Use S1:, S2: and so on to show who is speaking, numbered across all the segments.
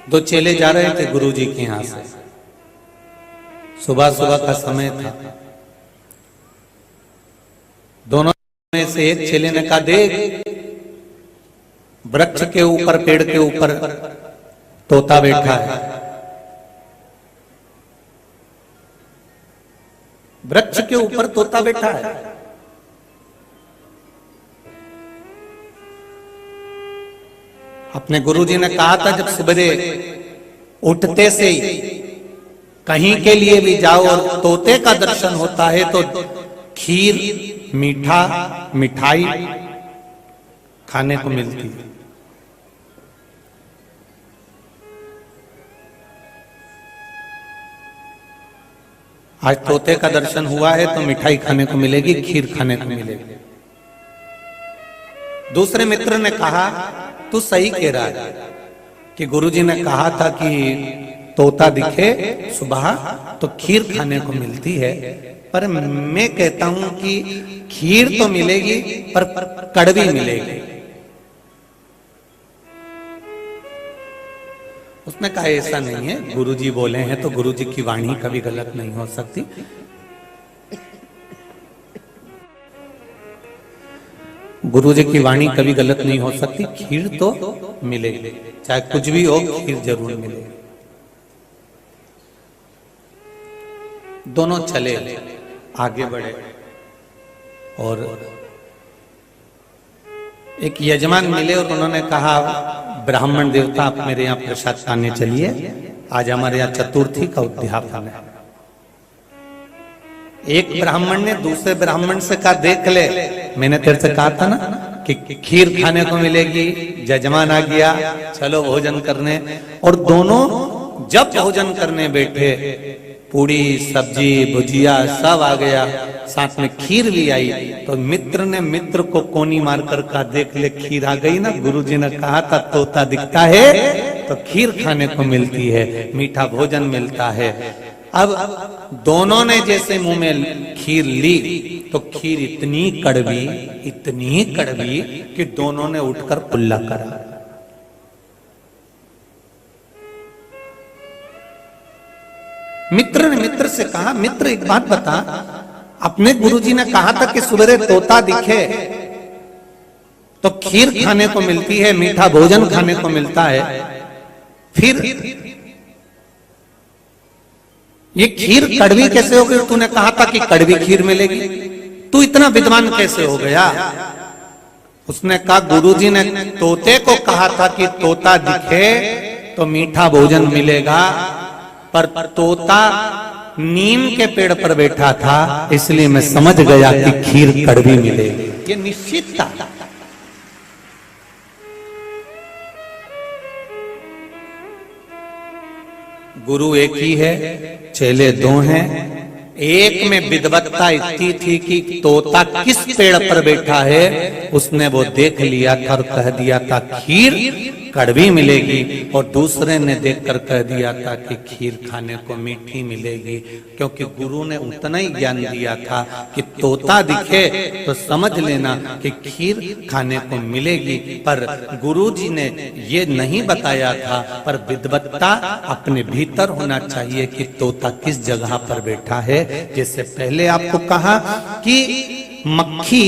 S1: दो चेले जा रहे थे गुरुजी के यहां से। सुबह सुबह का समय था। दोनों में से एक चेले ने कहा, देख वृक्ष के ऊपर, पेड़ के ऊपर तोता बैठा है। वृक्ष के ऊपर तोता बैठा है। अपने गुरुजी ने कहा था, जब सवेरे उठते से ही कहीं के लिए भी जाओ और तोते का दर्शन होता है तो खीर, मीठा, मिठाई खाने को मिलती है। आज तोते का दर्शन हुआ है तो मिठाई खाने को मिलेगी, खीर खाने को मिलेगी। दूसरे मित्र ने कहा, तू सही कह रहा है कि गुरुजी ने कहा था कि तोता दिखे सुबह तो खीर खाने को मिलती है, पर मैं कहता हूं कि खीर तो मिलेगी पर कड़वी मिलेगी। उसने कहा, ऐसा नहीं है, गुरुजी बोले हैं तो गुरुजी की वाणी कभी गलत नहीं हो सकती। गुरुजी की वाणी कभी गलत नहीं हो सकती। खीर तो मिलेगी, चाहे कुछ भी हो, खीर जरूर मिलेगी। दोनों चले, आगे बढ़े और एक यजमान मिले और उन्होंने कहा, ब्राह्मण देवता आप मेरे यहाँ प्रसाद खाने चलिए, आज हमारे यहाँ चतुर्थी का उद्यापन है। एक ब्राह्मण ने दूसरे ब्राह्मण से कहा, देख ले, मैंने तेरे से कहा था ना कि खीर खाने को मिलेगी। यजमान आ गया, चलो भोजन करने। और दोनों जब भोजन करने बैठे, पूड़ी, सब्जी, भुजिया सब आ गया, साथ में खीर भी आई। तो मित्र ने मित्र को कोनी मारकर कहा, देख ले खीर आ गई ना, गुरुजी ने कहा था तोता दिखता है तो खीर खाने को मिलती है, मीठा भोजन मिलता है। अब दोनों ने जैसे मुंह में खीर ली तो खीर इतनी कड़वी कि दोनों ने उठकर कुल्ला करा। मित्र ने मित्र से कहा, मित्र एक बात बता, अपने गुरुजी ने कहा था कि सवेरे तोता दिखे तो खीर खाने को मिलती है, मीठा भोजन खाने को मिलता है, फिर ये खीर कड़वी कैसे हो गई? तूने कहा था कि कड़वी खीर मिलेगी, तू इतना विद्वान कैसे हो गया? उसने कहा, गुरुजी ने तोते को कहा था कि तोता दिखे तो मीठा भोजन मिलेगा, पर तोता नीम के पेड़ पर बैठा था, इसलिए मैं समझ गया कि खीर कड़वी मिलेगी। ये निश्चित था। गुरु एक ही है, चेले दो हैं। एक में विद्वत्ता इतनी थी कि तोता किस पेड़ पर बैठा है उसने वो देख लिया था और कह दिया था खीर कड़वी मिलेगी, और दूसरे ने देखकर कह दिया था कि खीर खाने को मीठी मिलेगी, क्योंकि गुरु ने उतना ही ज्ञान दिया था कि तोता दिखे तो समझ लेना कि खीर खाने को मिलेगी। पर गुरुजी ने ये नहीं बताया था, पर विद्वत्ता अपने भीतर होना चाहिए कि तोता किस जगह पर बैठा है। जैसे पहले आपको कहा कि मक्खी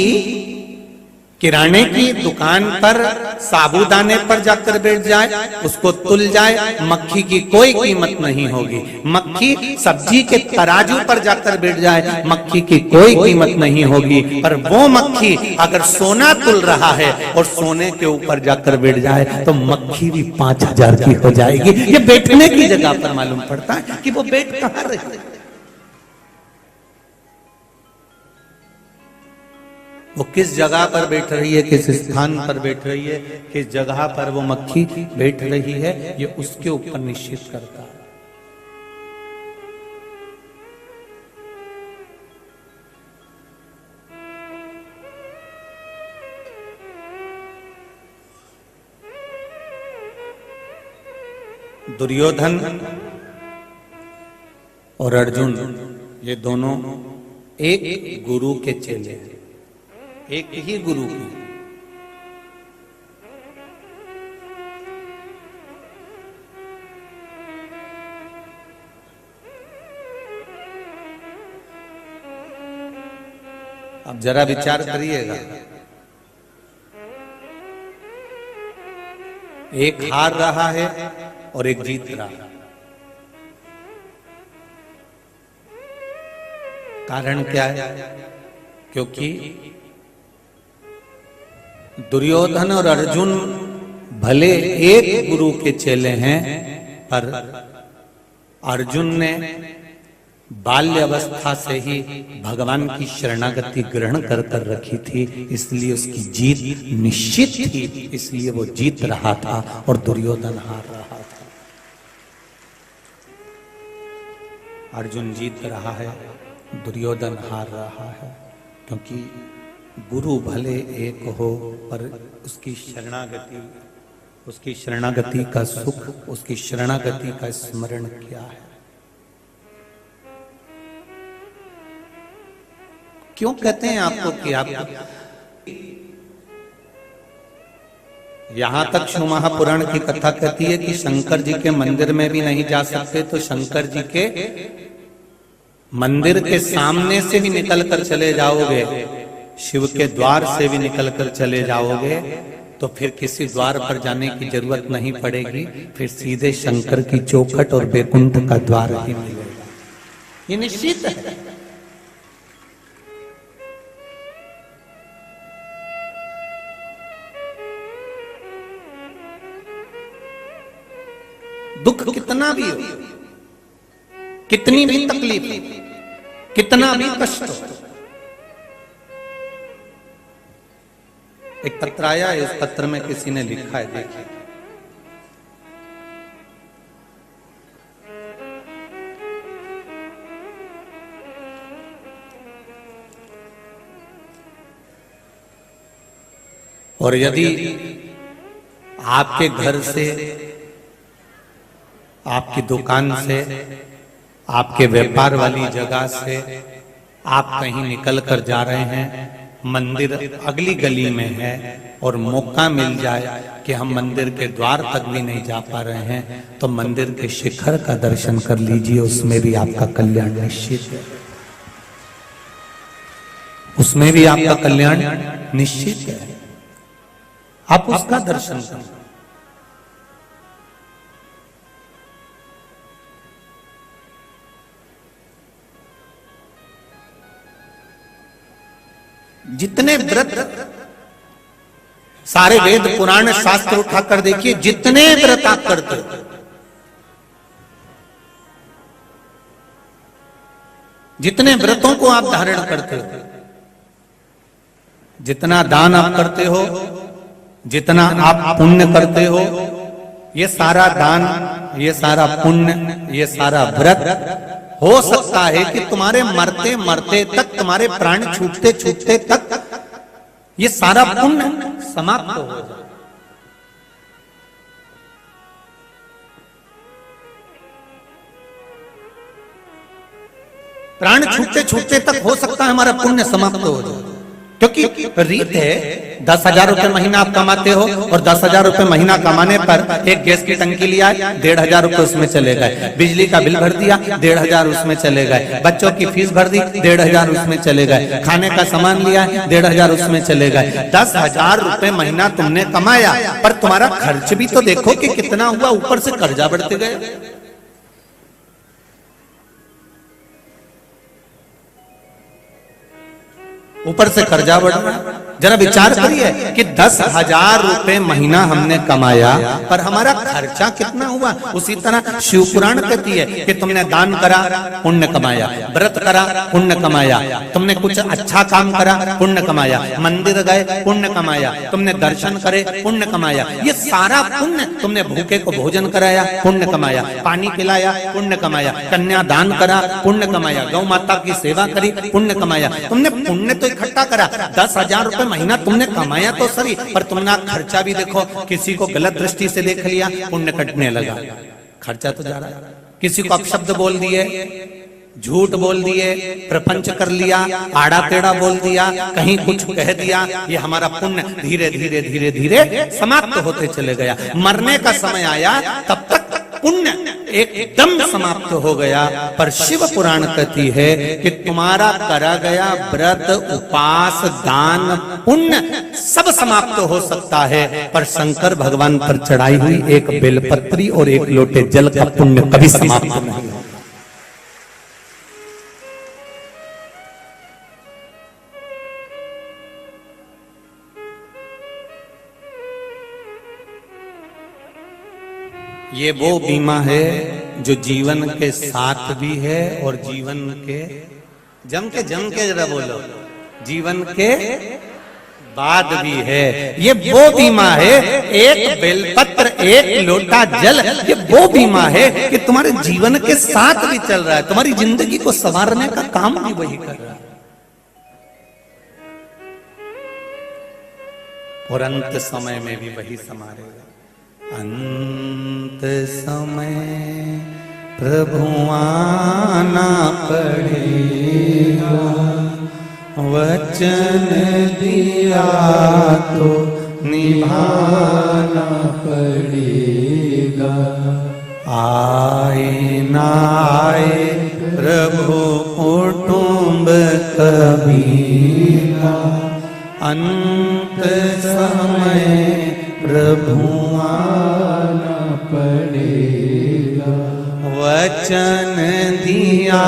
S1: किराने की दुकान पर साबूदाने पर जाकर बैठ जाए, उसको तुल जाए, मक्खी की कोई कीमत नहीं होगी। मक्खी सब्जी के तराजू पर जाकर बैठ जाए, मक्खी की कोई कीमत नहीं होगी। पर वो मक्खी अगर सोना तुल रहा है और सोने के ऊपर जाकर बैठ जाए तो मक्खी भी 5000 की हो जाएगी। ये बैठने की जगह पर मालूम पड़ता है कि वो बैठ कहाँ रही है, वो किस जगह पर बैठ रही है, किस स्थान पर बैठ रही है, किस जगह पर वो मक्खी बैठ रही है, ये उसके ऊपर निश्चित करता है। दुर्योधन और अर्जुन ये दोनों एक गुरु के चेले हैं, एक ही गुरु की। अब जरा विचार करिएगा, एक हार रहा है और एक जीत रहा है। कारण क्या है? क्योंकि दुर्योधन और अर्जुन भले एक गुरु के चेले हैं, पर अर्जुन ने बाल्य अवस्था से ही भगवान की शरणागति ग्रहण कर कर रखी थी, इसलिए उसकी जीत निश्चित थी, इसलिए वो जीत रहा था और दुर्योधन हार रहा था। अर्जुन जीत रहा है, दुर्योधन हार रहा है, क्योंकि गुरु भले एक हो पर उसकी शरणागति का सुख, उसकी शरणागति का स्मरण क्या है। क्यों कहते हैं आपको कि आप यहां तक शिव महापुराण की कथा कहती है कि शंकर जी के मंदिर में भी नहीं जा सकते, तो शंकर जी के मंदिर के सामने से भी निकल कर चले जाओगे, शिव के द्वार से भी निकल कर चले जाओगे, तो फिर किसी द्वार पर जाने की जरूरत नहीं पड़ेगी, फिर सीधे शंकर की चौखट और बैकुंठ का द्वार ही मिलेगा। ये निश्चित है। दुख कितना भी हो, कितनी भी तकलीफ, कितना भी कष्ट हो, एक पत्र आया है, उस पत्र में किसी ने लिखा है, देखिए। और यदि आपके घर से, आपकी दुकान से, आपके व्यापार वाली जगह से आप कहीं निकल कर जा रहे हैं, मंदिर अगली गली में है और मौका मिल जाए कि हम मंदिर के द्वार तक भी नहीं जा पा रहे हैं, तो मंदिर के शिखर का दर्शन कर लीजिए, उसमें भी आपका कल्याण निश्चित है, उसमें भी आपका कल्याण निश्चित है। आप उसका दर्शन करें। जितने व्रत, सारे वेद पुराण शास्त्र उठाकर देखिए, जितने व्रत आप करते हो, जितने व्रतों को आप धारण करते हो, जितना दान आप करते हो, जितना आप पुण्य करते हो, ये सारा दान, ये सारा पुण्य, ये सारा व्रत हो सकता है कि तुम्हारे मरते मरते तक, तुम्हारे प्राण छूटते छूटते तक ये सारा पुण्य समाप्त हो जाए। प्राण छूटते छूटते तक हो सकता है हमारा पुण्य समाप्त हो जाए, क्योंकि रीत है 10,000 रुपए महीना आप कमाते हो और 10,000 रुपए महीना कमाने पर एक गैस की टंकी लिया, 1,500 रुपए उसमें चले गए, बिजली का बिल भर दिया, 1,500 उसमें चले गए, बच्चों की फीस भर दी, 1,500 उसमें चले गए, खाने का सामान लिया, 1,500 उसमें चले गए। 10,000 रुपए महीना तुमने कमाया, पर तुम्हारा खर्च भी तो देखो कि कितना हुआ, ऊपर से कर्जा बढ़ते गए। ऊपर से कर्जा बढ़ रहा है। जरा विचार करिए कि 10,000 रुपए महीना हमने कमाया, पर हमारा खर्चा कितना हुआ। उसी तरह शिव पुराण कहती है कि तुमने दान करा, पुण्य कमाया, व्रत करा, पुण्य कमाया, तुमने कुछ अच्छा काम करा, पुण्य कमाया, मंदिर गए, पुण्य कमाया, तुमने दर्शन करे, पुण्य कमाया, ये सारा पुण्य, तुमने भूखे को भोजन कराया, पुण्य कमाया, पानी पिलाया, पुण्य कमाया, कन्या दान करा, पुण्य कमाया, गौ माता की सेवा करी, पुण्य कमाया, तुमने पुण्य तो इकट्ठा करा। 10,000 रुपए महीना तुमने कमाया तो सही, पर तुमने खर्चा भी देखो, किसी को गलत दृष्टि से देख लिया, पुण्य कटने लगा, खर्चा तो जा रहा है। किसी को अपशब्द बोल दिए, झूठ बोल दिए, प्रपंच कर लिया, आड़ा टेढ़ा बोल दिया, कहीं कुछ कह दिया, ये हमारा पुण्य धीरे धीरे धीरे धीरे समाप्त होते चले गया। मरने का समय आया तब तक पुण्य एकदम समाप्त हो गया। पर शिव पुराण कहती है कि तुम्हारा करा गया व्रत, उपास, दान, पुण्य सब समाप्त हो सकता है, पर शंकर भगवान पर चढ़ाई हुई एक बेलपत्री और एक लोटे जल का पुण्य कभी समाप्त नहीं होगा। ये वो बीमा है जो जीवन के साथ भी है और जीवन के जम के जरा बोलो, जीवन के बाद भी है। ये वो बीमा है, एक बेलपत्र, एक लोटा जल, ये वो बीमा है कि तुम्हारे जीवन के साथ भी चल रहा है, तुम्हारी जिंदगी को संवारने का काम भी वही कर रहा है, और अंत समय में भी वही संवारेगा। अंत समय प्रभु आना पड़ेगा, वचन दिया तो निभाना पड़ेगा। आए ना आए प्रभु कुटुंब कबीरा, अंत समय प्रभु आना पड़ेगा, वचन दिया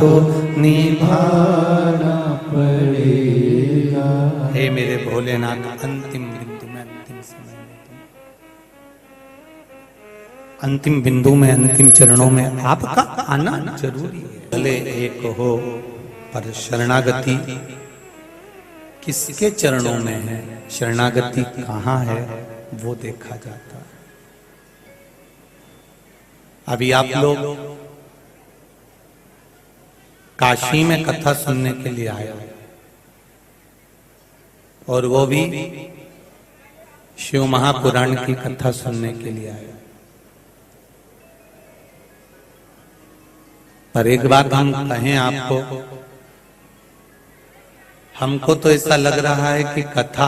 S1: तो निभाना पड़ेगा। हे मेरे भोलेनाथ, अंतिम बिंदु में, अंतिम समय में, अंतिम बिंदु में, अंतिम चरणों में आपका आना जरूरी है। भले एक हो, पर शरणागति किसके चरणों में है, शरणागति कहाँ है, वो देखा जाता है। अभी आप लोग काशी में कथा सुनने के लिए आए हो, और वो भी शिव महापुराण की कथा सुनने के लिए आए। पर एक बात हम कहें आपको, हमको तो ऐसा लग रहा है कि कथा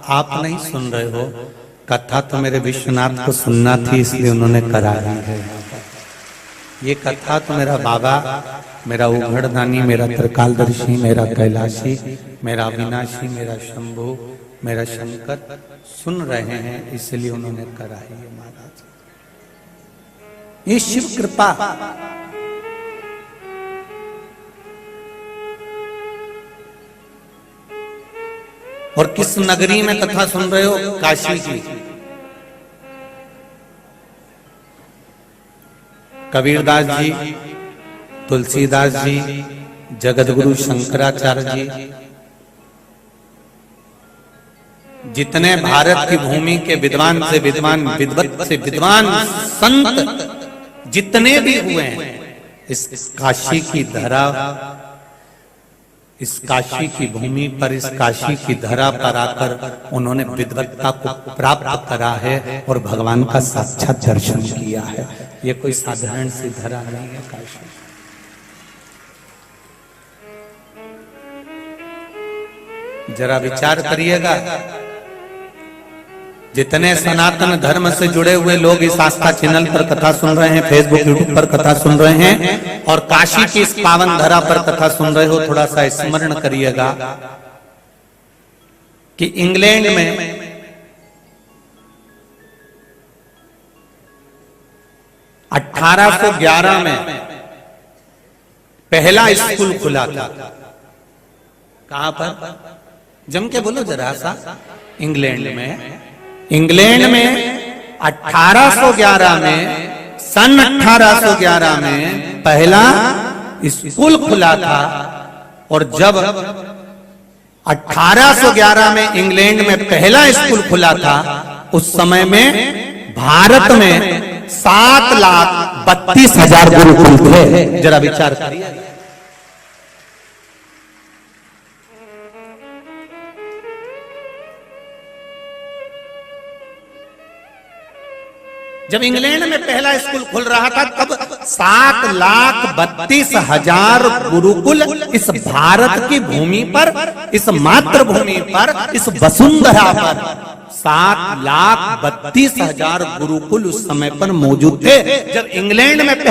S1: आप नहीं सुन रहे हो, कथा तो मेरे विश्वनाथ को सुनना थी, इसलिए उन्होंने करा दी है। ये कथा तो मेरा बाबा, मेरा उघड़दानी, मेरा त्रिकालदर्शी, मेरा कैलाशी, मेरा अविनाशी, मेरा शंभु, मेरा शंकर सुन रहे हैं, इसलिए उन्होंने कराई है महाराज। ये शिव कृपा। और किस नगरी में कथा सुन रहे हो? काशी की। कबीरदास जी, तुलसीदास जी, जगतगुरु शंकराचार्य जी, जितने भारत की भूमि के विद्वान से विद्वान, विद्वत से विद्वान संत जितने भी हुए हैं, इस काशी की धरा, इस काशी की भूमि पर, इस काशी की धरा पर आकर उन्होंने विद्वत्ता को प्राप्त करा है और भगवान का साक्षात दर्शन किया है। ये कोई साधारण सी धरा नहीं है काशी। जरा विचार करिएगा, जितने सनातन धर्म से जुड़े हुए लोग इस आस्था चैनल पर कथा सुन रहे हैं, फेसबुक यूट्यूब पर कथा सुन रहे हैं, और काशी की इस पावन धरा पर कथा सुन रहे हो, थोड़ा सा स्मरण करिएगा कि इंग्लैंड में 1811 में पहला स्कूल खुला था। कहां पर? जम के बोलो जरा सा। इंग्लैंड में 1811 में, सन 1811 में पहला स्कूल खुला था। और जब 1811 में इंग्लैंड में पहला स्कूल खुला था, उस समय में भारत में 7,32,000 गुरुकुल थे। जरा विचार करिए। जब इंग्लैंड में पहला स्कूल खुल रहा था, तब 7,32,000 गुरुकुल इस भारत की भूमि पर, इस मातृभूमि पर, इस वसुंधरा पर 7,32,000 गुरुकुल उस समय पर मौजूद थे जब इंग्लैंड में